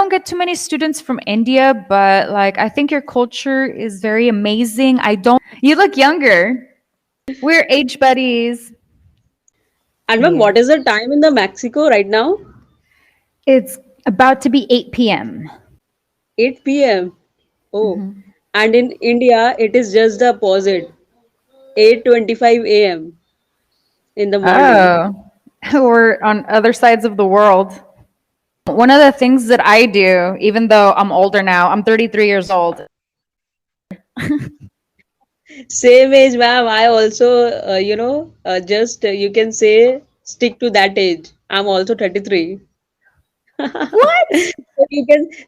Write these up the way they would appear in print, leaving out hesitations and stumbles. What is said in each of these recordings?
don't get too many students from India, but like I think your culture is very amazing. I don't You look younger. We're age buddies. And ma'am, Yeah. what is the time in the Mexico right now? It's about to be 8 p.m. 8 p.m. Oh, and in India, it is just the opposite. 8:25 a.m. in the morning. Oh, we're on other sides of the world. One of the things that I do, even though I'm older now, I'm 33 years old. Same age, ma'am. I also, just you can say stick to that age. I'm also 33. What?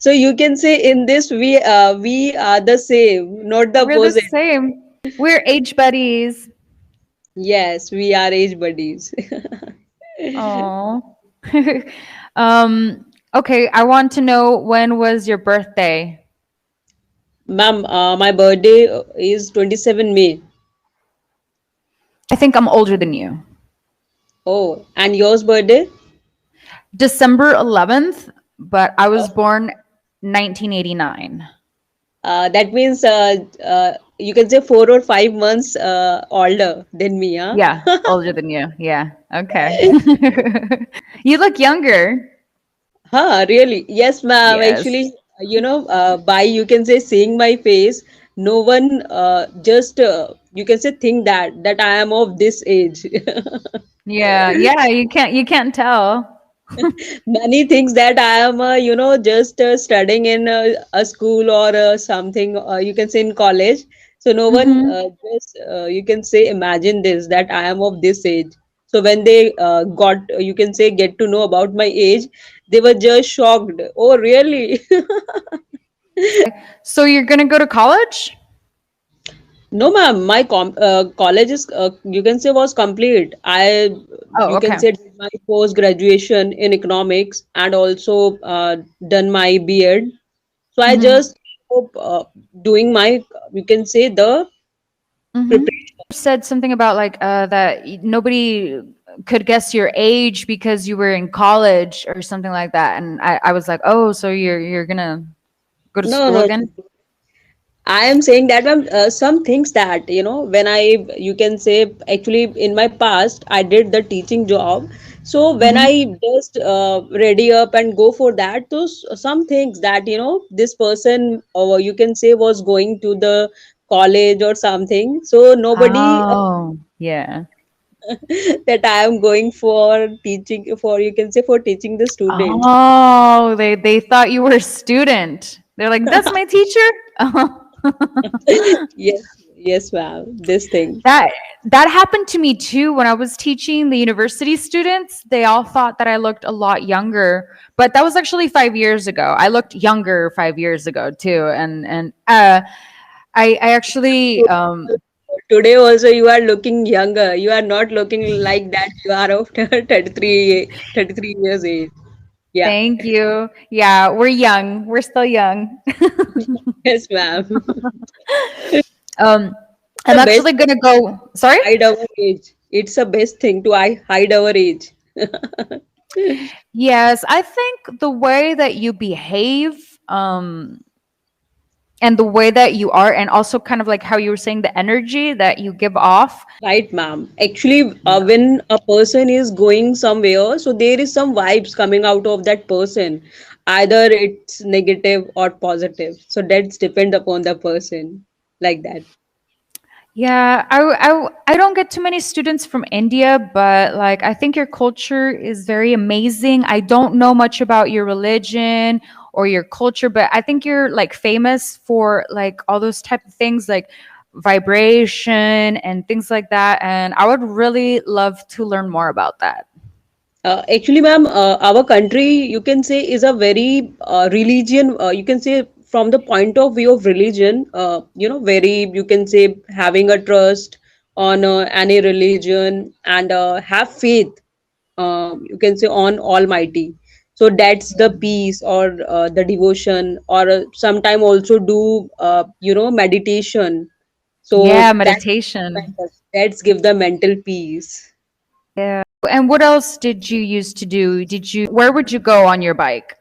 So you can say in this we are the same, not the We're the opposite. same. We're age buddies. Yes, we are age buddies. Oh. Okay, I want to know, when was your birthday? Ma'am, my birthday is 27 May. I think I'm older than you. Oh, and yours birthday? December 11th, but I was Oh, born 1989. that means you can say 4 or 5 months older than me, huh? Yeah, older than you. Yeah. Okay. You look younger. Huh, really? Yes, ma'am. Yes. Actually, by you can say seeing my face, no one just you can say think that I am of this age. Yeah. Yeah, you can't tell. Many things that I am, just studying in a school or something. You can say in college. So no one Mhm. just you can say imagine this that I am of this age. So when they you can say get to know about my age, they were just shocked. Oh, really? So you're going to go to college? No, ma'am. My college is you can say was complete. Oh, You can okay. say did my post graduation in economics and also done my B.Ed. So I Mhm. just hope doing my you can say the Mhm. preparation. Said something about like that nobody could guess your age because you were in college or something like that, and I was like, oh, so you're gonna go to No, school no. again? I am saying that some things that when you can say actually in my past I did the teaching job. So when Hmm. I just ready up and go for that, those some things that this person or you can say was going to the college or something. So nobody Oh, yeah. that I am going for teaching for you can say for teaching the students. Oh, they thought you were a student. They're like, that's my teacher. Yes, yes, ma'am. This thing. that that happened to me too when I was teaching the university students. They all thought that I looked a lot younger, but that was actually 5 years ago. I looked younger 5 years ago too, and I actually Today also you are looking younger. You are not looking like that. You are of 33 years age. Yeah. thank you. Yeah, we're young. We're still young. Yes, ma'am. um, The I'm best actually gonna go. Sorry. hide our age. It's the best thing to hide our age. Yes, I think the way that you behave, and the way that you are, and also kind of like how you were saying, the energy that you give off. Right, ma'am. Actually, Yeah. when a person is going somewhere, so there is some vibes coming out of that person. Either it's negative or positive. So that's depend upon the person. Like that. Yeah, I don't get too many students from India, but like I think your culture is very amazing. I don't know much about your religion or your culture, but I think you're like famous for like all those type of things like vibration and things like that, and I would really love to learn more about that. Actually, ma'am, our country, you can say, is a very religion, you can say, from the point of view of religion, very, you can say, having a trust on any religion and have faith, you can say, on Almighty. So that's the peace or the devotion, or sometime also do, meditation. Yeah, So meditation. that's give the mental peace. Yeah. And what else did you used to do? Where would you go on your bike?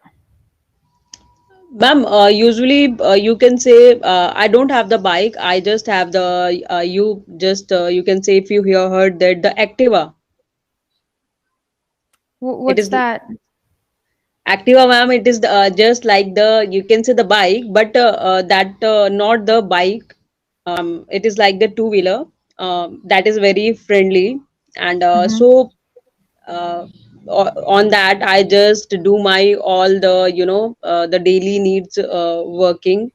Ma'am, usually you can say I don't have the bike. I just have the you can say if you heard that the Activa. It What's is that? Activa, ma'am. It is just like the you can say the bike, but that not the bike. It is like the two wheeler. That is very friendly, and Hmm. uh, on that I just do my all the the daily needs working.